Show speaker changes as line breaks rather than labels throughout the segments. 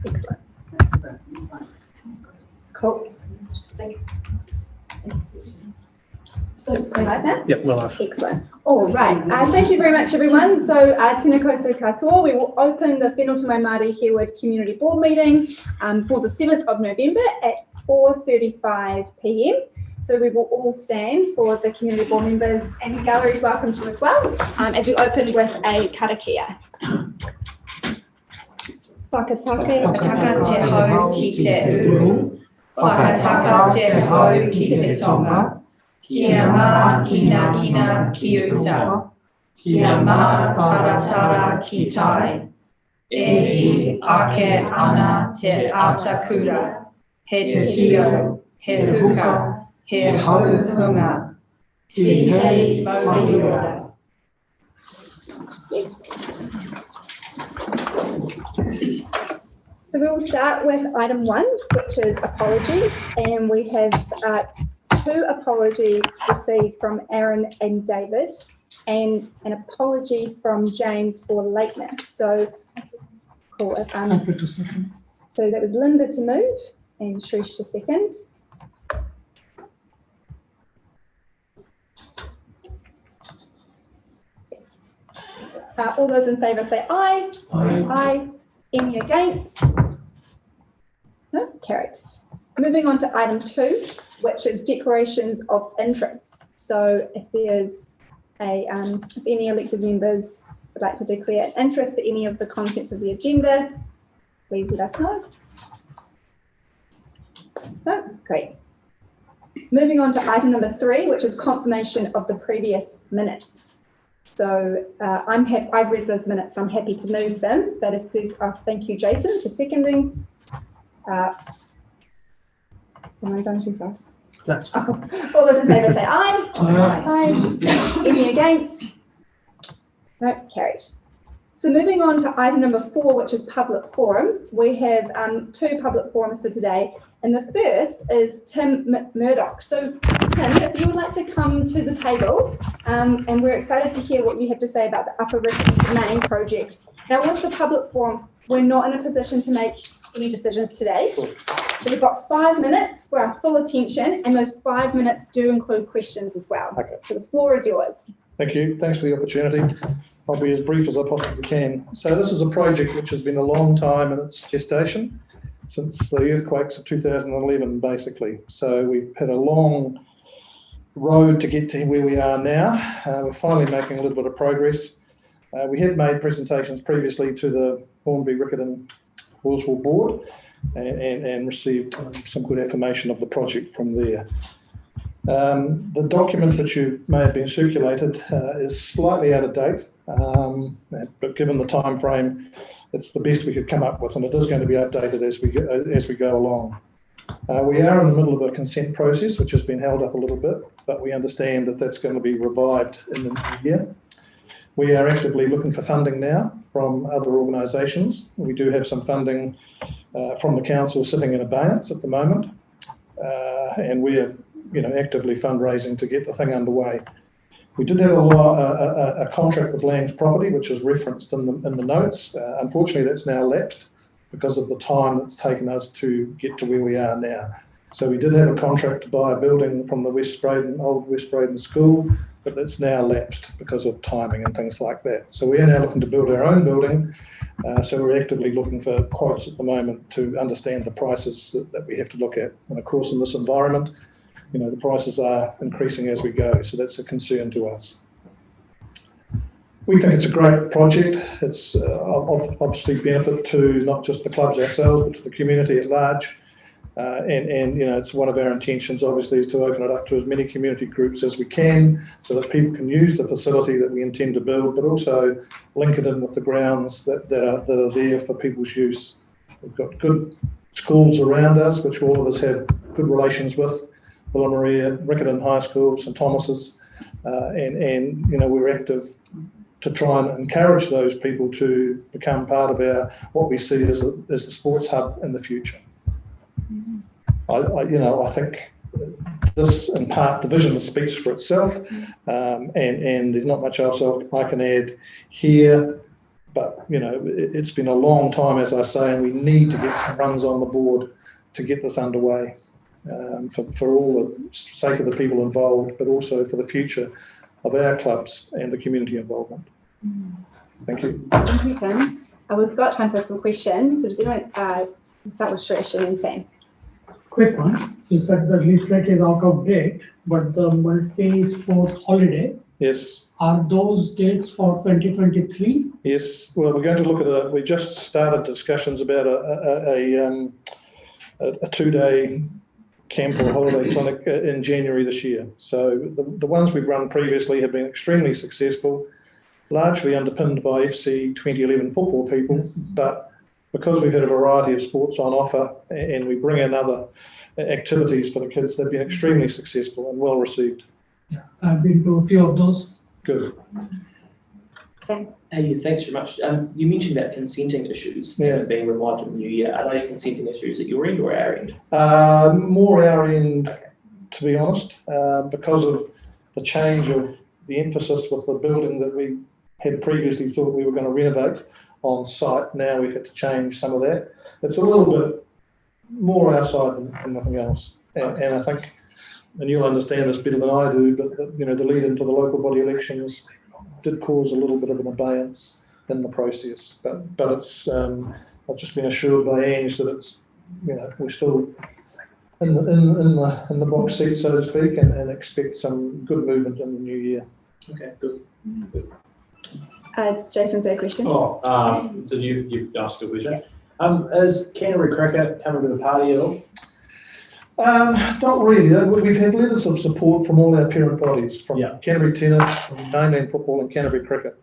Excellent. Cool. So just go like that?
Yep, we'll have.
Excellent. All right. Thank you very much, everyone. So, tēnā koutou katoa. We will open the Fendalton-Waimairi-Harewood Community Board meeting for the 7th of November at 4:35 p.m. So we will all stand for the community board members and the gallery is welcome to as well, as we open with a karakia. Whakatake
Whakataka te hau ki te uru, whakataka te hau ki te tonga, kia mā kina ki usa, kia mā taratara ki tai, e hi ake ana te atakura, he tio, he huka, he hauhunga, tihei mauriora.
So we will start with item 1, which is apologies, and we have 2 apologies received from Aaron and David, and an apology from James for lateness. So, cool. So that was Linda to move and Shrish to second. All those in favour say aye.
Aye.
Aye. Any against? No, carried. Moving on to item 2, which is declarations of interest. So if there's if any elected members would like to declare interest for any of the contents of the agenda, please let us know. No, great. Moving on to item number 3, which is confirmation of the previous minutes. So I've read those minutes, so I'm happy to move them. But if there's, thank you, Jason, for seconding. Am I going too fast?
That's fine.
All those in favour say aye.
Aye.
Aye. Any against? No, carried. So moving on to item number 4, which is public forum. We have 2 public forums for today. And the first is Tim Murdoch. So Tim, if you would like to come to the table, and we're excited to hear what you have to say about the Upper River Main project. Now with the public forum, we're not in a position to make any decisions today. So we've got 5 minutes for our full attention, and those 5 minutes do include questions as well.
Okay.
So the floor is yours.
Thank you. Thanks for the opportunity. I'll be as brief as I possibly can. So this is a project which has been a long time in its gestation, since the earthquakes of 2011, basically. So we've had a long road to get to where we are now. We're finally making a little bit of progress. We had made presentations previously to the Hornby, Rickett and Horswell board and received some good affirmation of the project from there. The document which you may have been circulated is slightly out of date, but given the time frame, it's the best we could come up with, and it is going to be updated as we go along. We are in the middle of a consent process, which has been held up a little bit, but we understand that that's going to be revived in the new year. We are actively looking for funding now from other organisations. We do have some funding from the council sitting in abeyance at the moment, and we're actively fundraising to get the thing underway. We did have a contract with Land's Property, which is referenced in the notes. Unfortunately, that's now lapsed because of the time that's taken us to get to where we are now. So we did have a contract to buy a building from the old West Braden School, but that's now lapsed because of timing and things like that. So we are now looking to build our own building. So we're actively looking for quotes at the moment to understand the prices that we have to look at. And of course, in this environment, the prices are increasing as we go, so that's a concern to us. We think it's a great project. It's obviously benefit to not just the clubs ourselves, but to the community at large. And it's one of our intentions, obviously, is to open it up to as many community groups as we can, so that people can use the facility that we intend to build, but also link it in with the grounds that are there for people's use. We've got good schools around us, which all of us have good relations with. Villa Maria, Riccarton High School, St Thomas's, and we're active to try and encourage those people to become part of what we see as a sports hub in the future. I think this, in part, the vision speaks for itself, and there's not much else I can add here. But, you know, it's been a long time, as I say, and we need to get some runs on the board to get this underway for all the sake of the people involved, but also for the future of our clubs and the community involvement. Thank you.
Thank you, Tim. We've got time for some questions. So does anyone start with Suresh and then Sam?
Quick one. You said the leaflet is out of date, but the multi-sport holiday,
Yes.
are those dates for 2023?
Yes. Well, we're going to look at we just started discussions about a 2-day camp or holiday clinic in January this year. So the ones we've run previously have been extremely successful, largely underpinned by FC 2011 football people, yes. But because we've had a variety of sports on offer and we bring in other activities for the kids, they've been extremely successful and well received.
Yeah, I've been to a few of those.
Good.
Okay.
Hey, thanks very much. You mentioned about consenting issues being revived in the new year. Are they consenting issues at your end or our end?
More our end, to be honest, because of the change of the emphasis with the building that we had previously thought we were going to renovate on site. Now we've had to change some of that. It's a little bit more outside than nothing else. And I think, and you'll understand this better than I do, but you know, the lead into the local body elections did cause a little bit of an abeyance in the process. But it's I've just been assured by Ange that it's, you know, we're still in the box seat, so to speak, and expect some good movement in the new year.
Okay, good.
Jason's a question.
Did you ask a question? Is Canterbury Cricket coming to the party at all?
Not really. We've had letters of support from all our parent bodies, from Canterbury Tennis, from Mainland Football and Canterbury Cricket.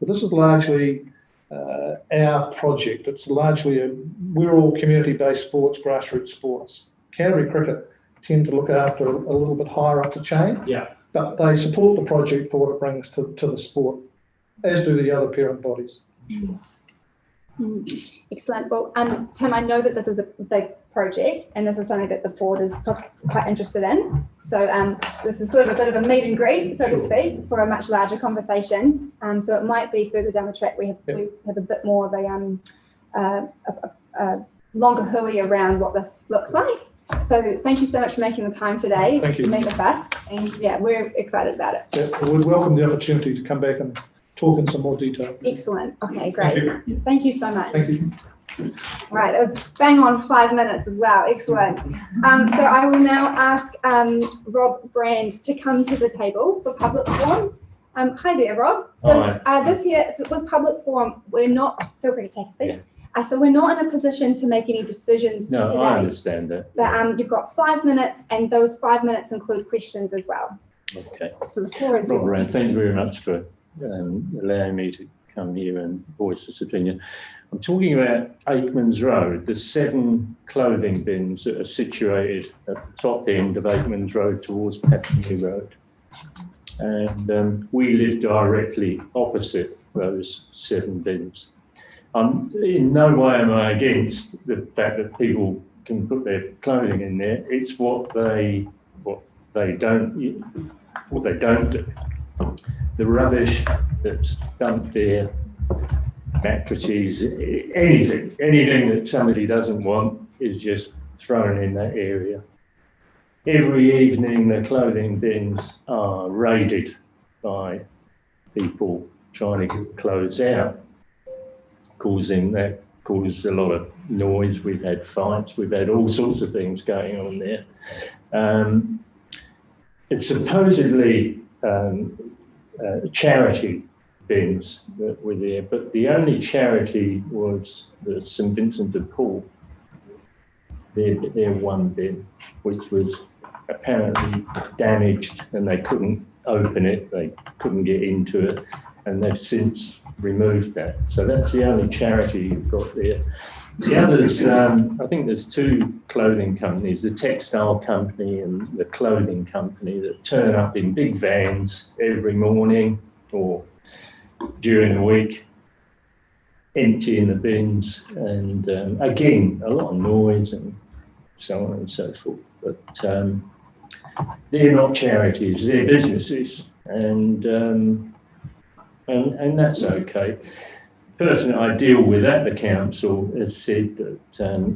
But this is largely our project. It's largely we're all community-based sports, grassroots sports. Canterbury Cricket tend to look after a little bit higher up the chain, but they support the project for what it brings to the sport, as do the other parent bodies.
Excellent. Well, Tim, I know that this is a big project and this is something that the board is quite interested in. So this is sort of a bit of a meet and greet, so to speak, for a much larger conversation. So it might be further down the track we have a bit more of a longer hooey around what this looks like. So thank you so much for making the time today to meet with us. And yeah, we're excited about it.
Yeah, we'd welcome the opportunity to come back and talk in some more detail.
Excellent. Okay, great. Thank you so much.
Thank you.
All right, it was bang on 5 minutes as well. Excellent. So I will now ask Rob Brand to come to the table for public forum. Hi there, Rob. So this year with public forum, we're not, feel free to take a seat. So we're not in a position to make any decisions today.
No, I understand that.
But you've got 5 minutes, and those 5 minutes include questions as well.
Okay.
So the floor is
Rob Brand, thank you very much for allowing me to come here and voice this opinion. I'm talking about Aikman's Road, the 7 clothing bins that are situated at the top end of Aikman's Road towards Pappenny Road. And we live directly opposite those 7 bins. In no way am I against the fact that people can put their clothing in there. It's what they don't do. The rubbish that's dumped there, mattresses, anything that somebody doesn't want is just thrown in that area. Every evening the clothing bins are raided by people trying to get clothes out, causing a lot of noise. We've had fights, we've had all sorts of things going on there. It's supposedly charity bins that were there, but the only charity was the St Vincent de Paul, their one bin, which was apparently damaged and they couldn't open it, they couldn't get into it, and they've since removed that. So that's the only charity you've got there. The others, I think there's 2 clothing companies, the textile company and the clothing company, that turn up in big vans every morning or during the week, emptying the bins, and again, a lot of noise and so on and so forth. But they're not charities, they're businesses, and that's okay. person that I deal with at the council has said that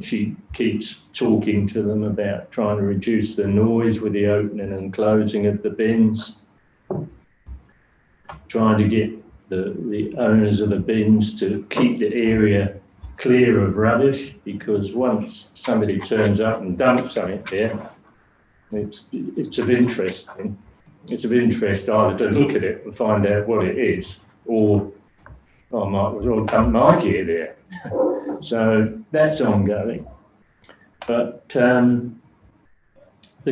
she keeps talking to them about trying to reduce the noise with the opening and closing of the bins, trying to get the owners of the bins to keep the area clear of rubbish, because once somebody turns up and dumps something there, it's of interest. It's of interest either to look at it and find out what it is, or I might as well dump my gear there. So that's ongoing. But the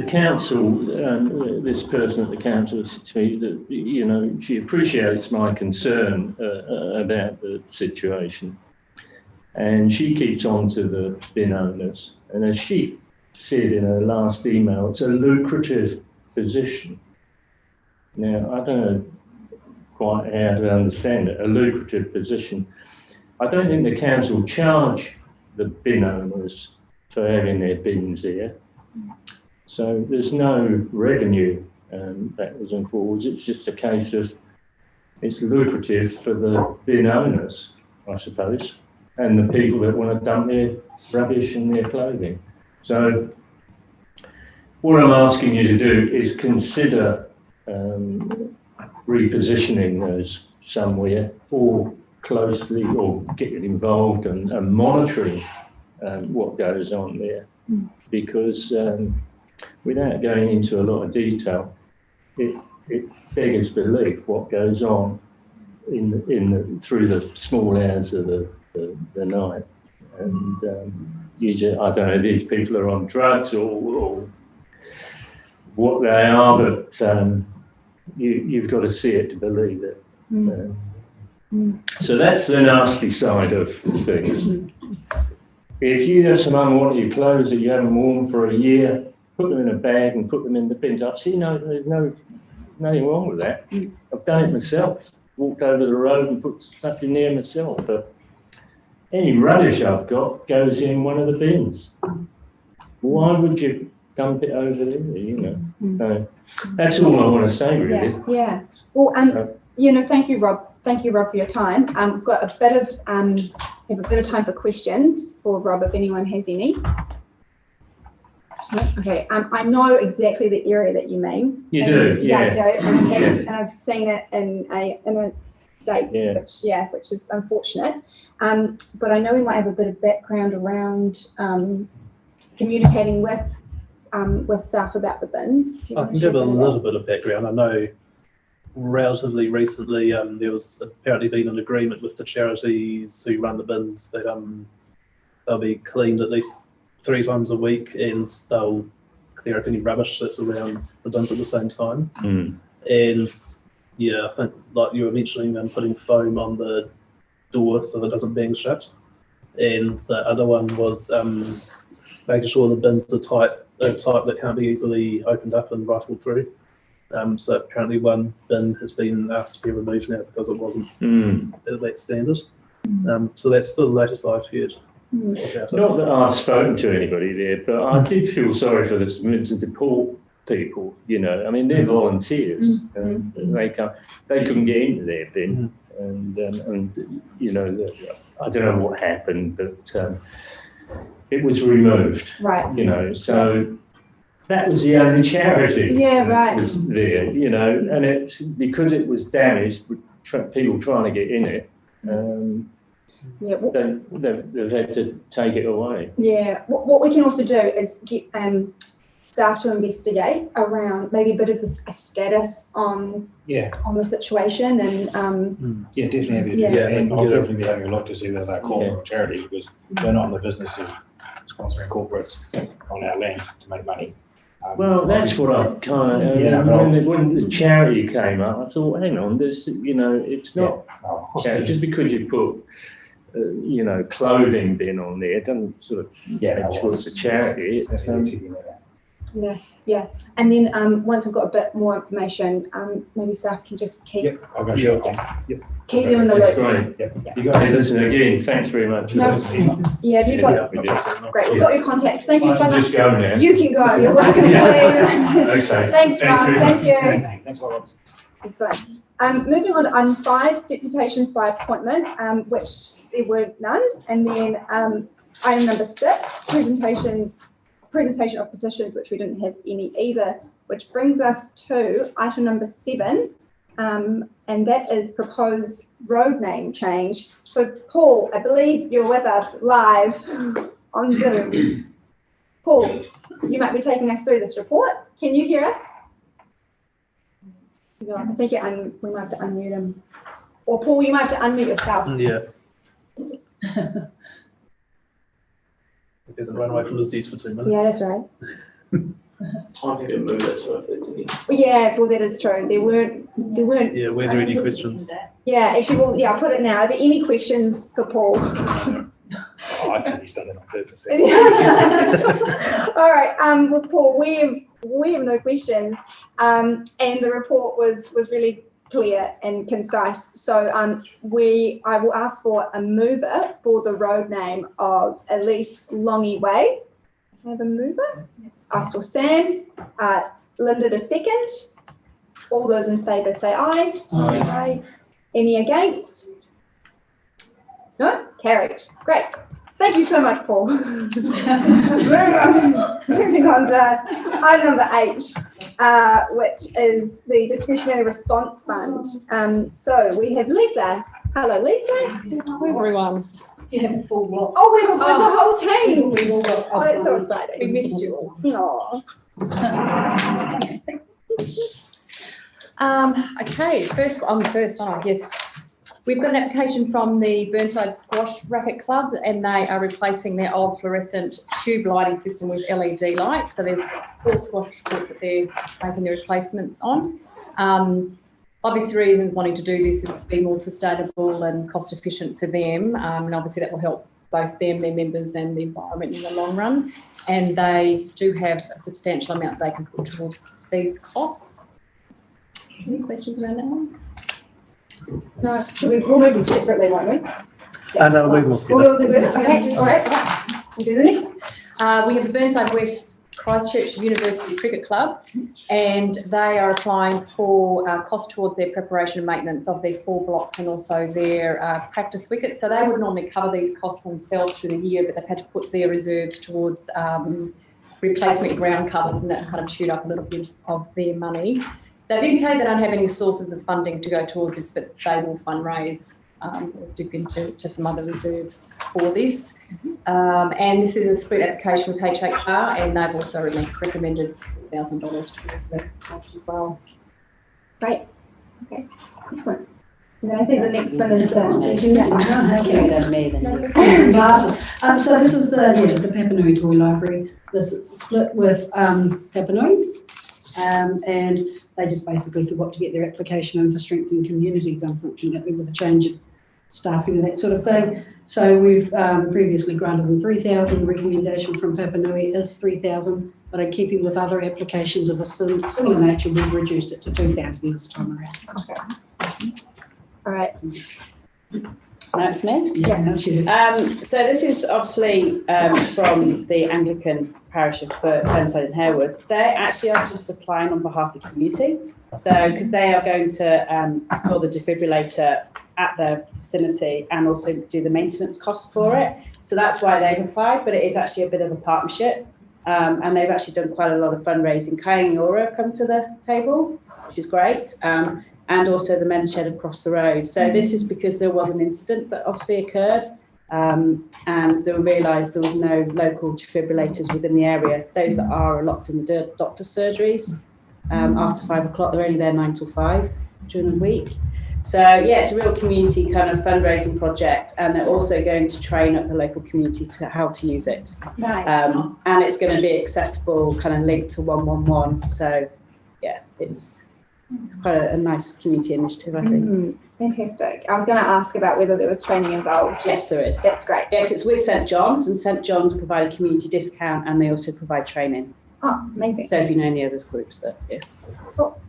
council, this person at the council said to me that, you know, she appreciates my concern about the situation. And she keeps on to the bin owners. And as she said in her last email, it's a lucrative position. Now, I don't know quite how to understand it, a lucrative position. I don't think the council charge the bin owners for having their bins there. So there's no revenue backwards and forwards. It's just a case of it's lucrative for the bin owners, I suppose, and the people that want to dump their rubbish and their clothing. So what I'm asking you to do is consider repositioning those somewhere, or closely, or getting involved and monitoring what goes on there, because without going into a lot of detail, it beggars belief what goes on through the small hours of the night. And I don't know, these people are on drugs or what they are, but you've got to see it to believe it. So that's the nasty side of things. If you have some unwanted clothes that you haven't worn for a year, put them in a bag and put them in the bins. I've seen there's nothing wrong with that. I've done it myself. Walked over the road and put stuff in there myself. But any rubbish I've got goes in one of the bins. Why would you dump it over there? You know. So that's all I want to say, really.
Yeah. Well, you know, thank you, Rob. Thank you, Rob, for your time. We've got a bit of we have a bit of time for questions for Rob, if anyone has any. Okay, I know exactly the area that you mean.
You do, yeah.
I do, and I've seen it in a state, which is unfortunate. But I know we might have a bit of background around communicating with staff about the bins.
I can give a little bit of background. I know relatively recently there was apparently been an agreement with the charities who run the bins that they'll be cleaned at least 3 times a week, and they'll clear out any rubbish that's around the bins at the same time. And yeah, I think like you were mentioning, putting foam on the door so that it doesn't bang shut. And the other one was making sure the bins are type that can't be easily opened up and rifled through. So apparently one bin has been asked to be removed now because it wasn't at that standard. So that's the latest I've heard.
Not that I've spoken to anybody there, but I did feel sorry for the Vincent de Paul people. You know, I mean, they're volunteers, and they couldn't get into their bin, and you know, I don't know what happened, but it was removed. Right. You know, so that was the only charity. That was there. You know, and it's because it was damaged, with people trying to get in it. They've had to take it away. Yeah. What we can also do is get staff to investigate around maybe a bit of a status on the situation, and
definitely. And I'll definitely be having a look to see whether they're corporate or charity, because we're not in the business of sponsoring corporates on our land to make money.
Well, that's what I kind of, when the charity came up, I thought, hang on, this, you know, it's not charity. Just because you put you know, clothing bin on there, it doesn't sort of make sure it's a charity. And then once we've got a bit more information, maybe staff can just keep you in the loop. Great. Hey, listen, again, thanks very much. Great, we've got your contacts. Thank you so much. Just go now. You can go. You're welcome. Okay. Thanks, Rob. Thank you. Thanks, Rob. Excellent.
Moving on to item 5, deputations by appointment, which there were none. And then item number 6, presentation of petitions, which we didn't have any either, which brings us to item number 7, and that is proposed road name change. So Paul, I believe you're with us live on Zoom. Paul, you might be taking us through this report. Can you hear us? No, I think we might have to unmute him. Or Paul, you might have to unmute yourself.
Yeah. He hasn't run away from his desk for 2 minutes.
Yeah, that's right.
I think it moved it to if there's any.
Yeah, well, that is true. There weren't.
Yeah, were there any questions?
Yeah, actually, well, yeah, I'll put it now. Are there any questions for Paul?
Oh, I think he's done it on purpose.
All right. Well, Paul, we have no questions, and the report was really clear and concise. So I will ask for a mover for the road name of Elise Longy Way. Can I have a mover? I saw Sam. Linda to second. All those in favour say aye.
Aye.
Aye. Any against? No? Carried. Great. Thank you so much, Paul. Moving on to item number 8, which is the discretionary response fund. So we have Lisa. Hello, Lisa.
Hello, everyone.
You have a full block.
Oh, we have the whole team.
We've all got
Oh, that's so exciting.
We missed you all. Okay, first, I'm the first on, I guess. We've got an application from the Burnside Squash Racket Club, and they are replacing their old fluorescent tube lighting system with LED lights. So there's 4 squash courts that they're making the replacements on. Obvious reasons wanting to do this is to be more sustainable and cost efficient for them, and obviously that will help both them, their members, and the environment in the long run. And they do have a substantial amount they can put towards these costs. Any questions around that one?
No, we'll move them separately, won't we?
No, we'll move them
We'll do it. Okay, all right. We'll do the next one.
We have the Burnside West Christchurch University Cricket Club, and they are applying for cost towards their preparation and maintenance of their 4 blocks and also their practice wickets. So they would normally cover these costs themselves through the year, but they've had to put their reserves towards replacement ground covers, and that's kind of chewed up a little bit of their money. They've indicated they don't have any sources of funding to go towards this, but they will fundraise or dip into some other reserves for this. And this is a split application with HHR, and they've also recommended $1,000 towards the cost as well.
Great. Okay. Excellent. And then I think the next one is
So this is the Papanui Toy Library. This is split with Papanui, and they just basically forgot to get their application in for strengthening communities, unfortunately, with a change of staffing and that sort of thing. So we've previously granted them 3,000. The recommendation from Papanui is 3,000, but in keeping with other applications of a similar nature, we've reduced it to 2,000 this time around.
Okay. All right.
That's me.
Yeah, that's you.
So this is obviously from the Anglican parish of Burnside and Harewood. They actually are just applying on behalf of the community. So because they are going to install the defibrillator at their vicinity and also do the maintenance costs for it. So that's why they've applied, but it is actually a bit of a partnership. And they've actually done quite a lot of fundraising. Kai and Yora come to the table, which is great. And also the men's shed across the road. So this is because there was an incident that obviously occurred, and they realised there was no local defibrillators within the area. Those that are locked in the doctor's surgeries after 5 o'clock. They're only there 9 till 5 during the week. So yeah, it's a real community kind of fundraising project, and they're also going to train up the local community to how to use it.
Nice.
And it's going to be accessible, kind of linked to 111. So yeah, it's quite a nice community initiative, I think.
Fantastic. I was going to ask about whether there was training involved.
Yes, there is.
That's great.
Yes, it's with St John's, and St John's provide a community discount, and they also provide training.
Oh, amazing.
So if you know any other groups that, yeah.
Cool.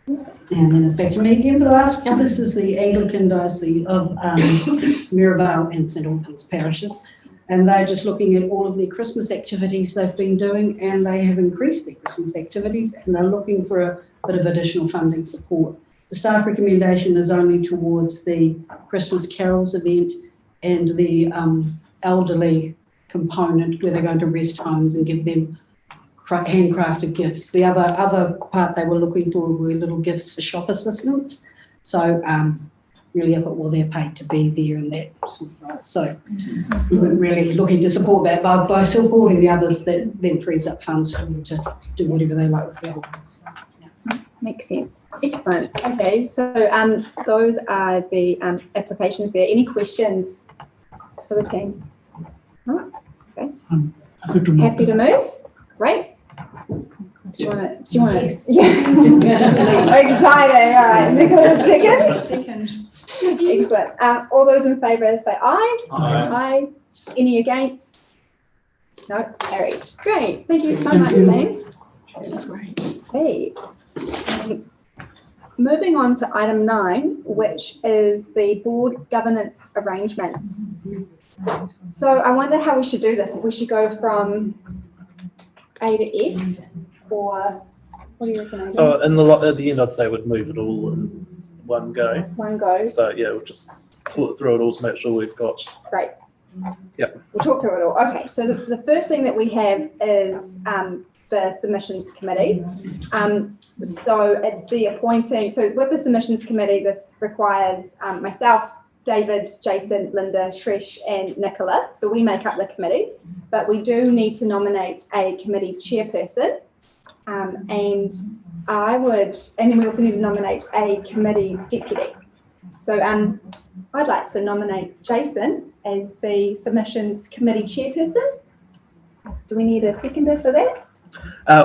And then it's back to me again for the last one. This is the Anglican Diocese of Mirabale and St Albans parishes. And they're just looking at all of their Christmas activities they've been doing, and they have increased their Christmas activities, and they're looking for a bit of additional funding support
The staff recommendation is only towards the Christmas carols event and the elderly component where they're going to rest homes and give them handcrafted gifts. The other part they were looking for were little gifts for shop assistants. So really I thought, well, they're paid to be there and that sort of right. So we weren't really looking to support that, but by supporting the others, that then frees up funds for them to do whatever they like with their ones. So, yeah.
Makes sense. Excellent. Okay, so those are the applications there. Any questions for the team? Oh, okay. Happy to move. Great. Do you want to? Yeah. Exciting. All right. Nicola, second. Excellent. All those in favour say aye. Aye. Any against? No. Carried. Great. Thank you so much, team. Okay. Moving on to item 9, which is the board governance arrangements. So I wonder how we should do this. If we should go from A to F, or what do you reckon? Aidan?
So at the end, I'd say we'd move it all in one go.
One go.
So yeah, we'll just talk through it all to make sure we've got.
Great.
Yep.
We'll talk through it all. Okay. So the first thing that we have is the submissions committee. So it's the appointing. So with the submissions committee, this requires myself, David, Jason, Linda, Shresh, and Nicola. So we make up the committee, but we do need to nominate a committee chairperson. And then we also need to nominate a committee deputy. So I'd like to nominate Jason as the submissions committee chairperson. Do we need a seconder for that?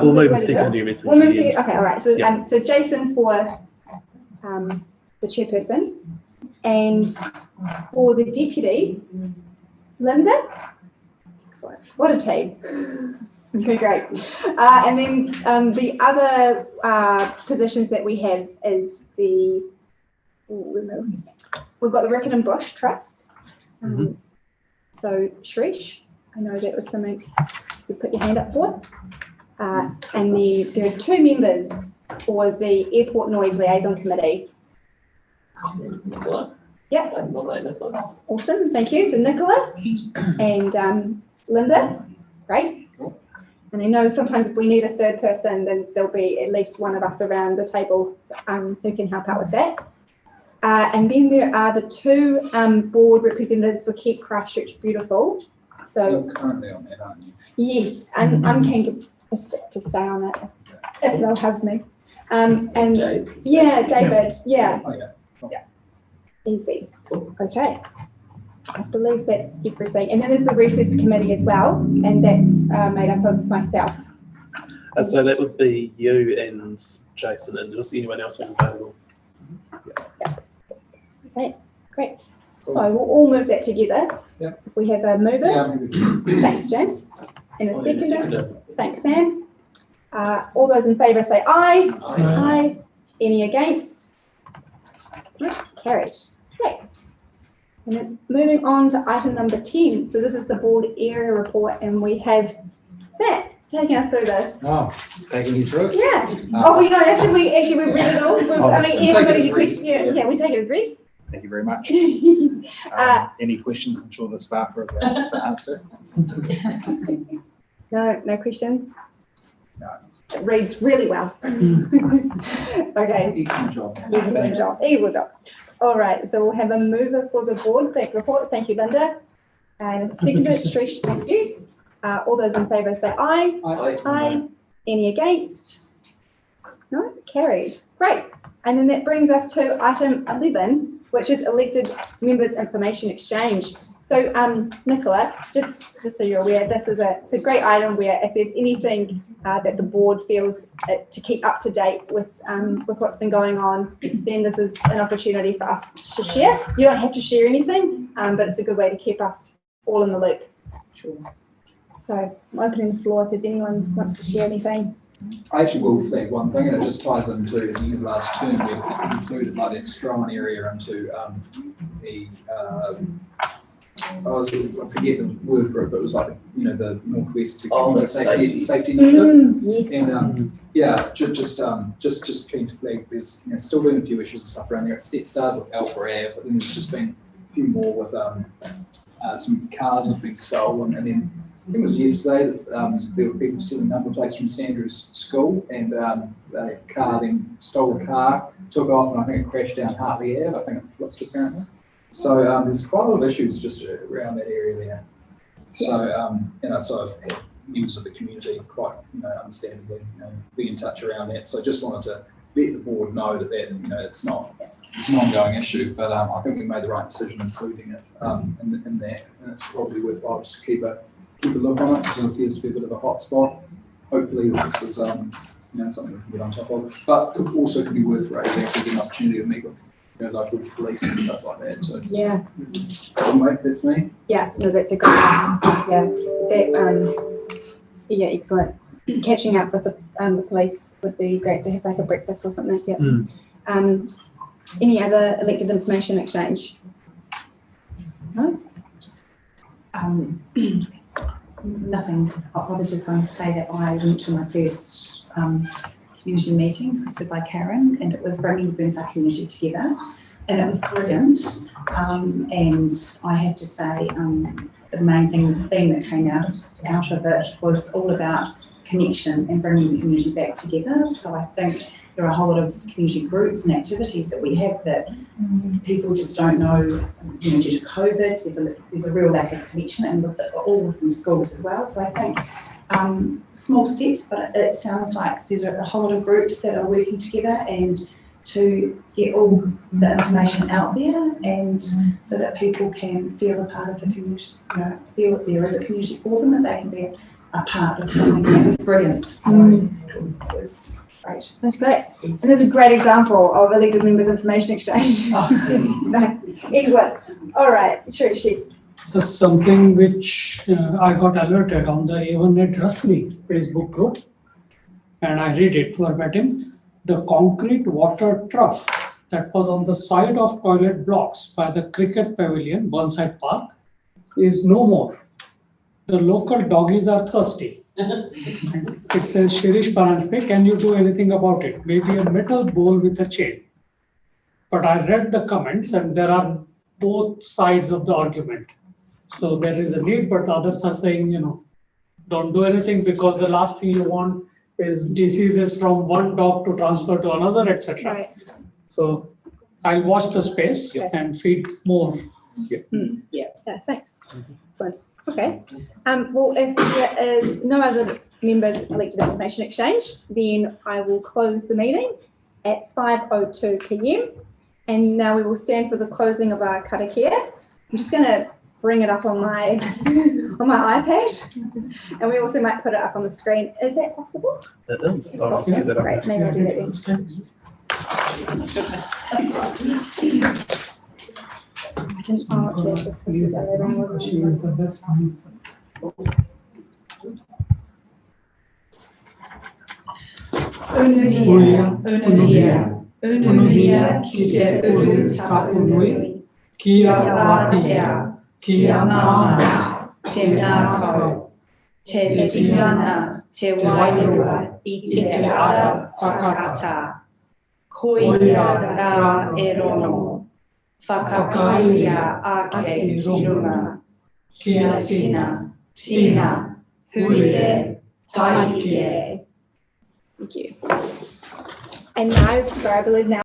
We'll move a secondary message.
We'll move okay, all right. So,
Yep.
So Jason for the chairperson, and for the deputy, Linda. Excellent. What a team. Okay, great. And then the other positions that we have is we've got the Rickett and Bush Trust. So Shresh, I know that was something you put your hand up for. And there are 2 members for the Airport Noise Liaison Committee.
Nicola?
Yeah.
Nominate Nicola.
Awesome, thank you. So Nicola and Linda, great. And I know sometimes if we need a third person, then there'll be at least one of us around the table who can help out with that. And then there are the 2 board representatives for Keep Christchurch Beautiful. So
you're currently on that, aren't you?
Yes, and I'm keen to stay on it if they'll have me. And yeah, David, yeah.
Oh, yeah. Cool.
Yeah. Easy. Okay. I believe that's everything. And then there's the recess committee as well, and that's made up of myself.
So that would be you and Jason, and just anyone else who's available.
Yeah. Okay, great. Cool. So we'll all move that together.
Yep.
We have a mover.
Yeah.
Thanks, James. And a seconder. Thanks, Sam. All those in favour say aye.
Aye.
Aye. Any against? Carried. Great. And then moving on to item number 10. So this is the board area report, and we have Matt taking us through this.
Oh, taking you through it?
Yeah. Oh, we don't have to. We've read it all. I mean, everybody. Yeah, we take it as read.
Thank you very much. Any questions? I'm sure the staff are available to answer.
No questions?
No.
It reads really well. Okay.
Excellent job.
Excellent job. Excellent job. All right, so we'll have a mover for the board report. Thank you, Linda. And seconder, Shresh, thank you. All those in favour say aye.
Aye.
Aye. Any against? No, carried. Great. And then that brings us to item 11, which is elected members information exchange. So, Nicola, just so you're aware, this is it's a great item where if there's anything that the board feels to keep up to date with what's been going on, then this is an opportunity for us to share. You don't have to share anything, but it's a good way to keep us all in the loop.
Sure.
So I'm opening the floor if there's anyone who wants to share anything.
I actually will flag one thing, and it just ties into the end of last term. We've included like that Stroman area into the I forget the word for it, but it was like, the Northwest
the
Safety Initiative.
Yes.
And just keen to flag, there's still been a few issues and stuff around there. It started with Alpha, but then there's just been a few more with some cars have been stolen, and then I think it was yesterday that there were people stealing number plates from Sandra's school, and the car then stole the car, took off, and I think it crashed down Hartley Ave. I think it flipped apparently. So there's quite a lot of issues just around that area there. So so I've had members of the community quite understandably be in touch around that. So just wanted to let the board know that it's an ongoing issue, but I think we made the right decision including it in that, and it's probably worthwhile just to keep a look on it because it appears to be a bit of a hot spot. Hopefully this is something we can get on top of, but could be worth raising if we get an opportunity to meet with local police and stuff like that. So
Yeah.
Anyway, that's me.
Yeah, no, that's a good one. Yeah, yeah, excellent. Catching up with the police would be great to have like a breakfast or something. Yeah. Any other elected information exchange? No?
Nothing. I was just going to say that I went to my first community meeting hosted by Karen, and it was bringing the Burnside community together, and it was brilliant. And I have to say, the main theme that came out of it was all about connection and bringing the community back together. So I think there are a whole lot of community groups and activities that we have that people just don't know, due to COVID, there's a real lack of connection, and all within schools as well. So I think small steps, but it sounds like there's a whole lot of groups that are working together and to get all the information out there, and so that people can feel a part of the community, feel that there is a community for them, that they can be a part of something. That's brilliant. So it was great.
That's great. And there's a great example of elected members information exchange. Excellent. All right, sure, she's.
This is something which I got alerted on the A1 Roughly Facebook group, and I read it verbatim. The concrete water trough that was on the side of toilet blocks by the cricket pavilion, Burnside Park, is no more. The local doggies are thirsty. It says, Shirish Paranjpe, can you do anything about it? Maybe a metal bowl with a chain. But I read the comments, and there are both sides of the argument. So there is a need, but others are saying, don't do anything because the last thing you want is diseases from one dog to transfer to another, etc.
Right.
So I'll watch the space and feed more.
Yeah, thanks. Good. Okay. Well, if there is no other members elected information exchange, then I will close the meeting at 5:02 p.m. And now we will stand for the closing of our karakia. I'm just going to bring it up on my iPad, and we also might put it up on the screen. Is that possible?
It is. I'll just get that up.
Great. Maybe I'll do that then. I didn't know what to supposed to go around, wasn't
She is the best one.
Unuhia, ki te uru tapunui, kia wātea, kia mana, te nākau, te tingana, te wairua, I te ara whakata. Koia rā e rono, whakakairia ake ki runga, kia tina, hurie, taike.
Thank you. And now, sorry, I believe now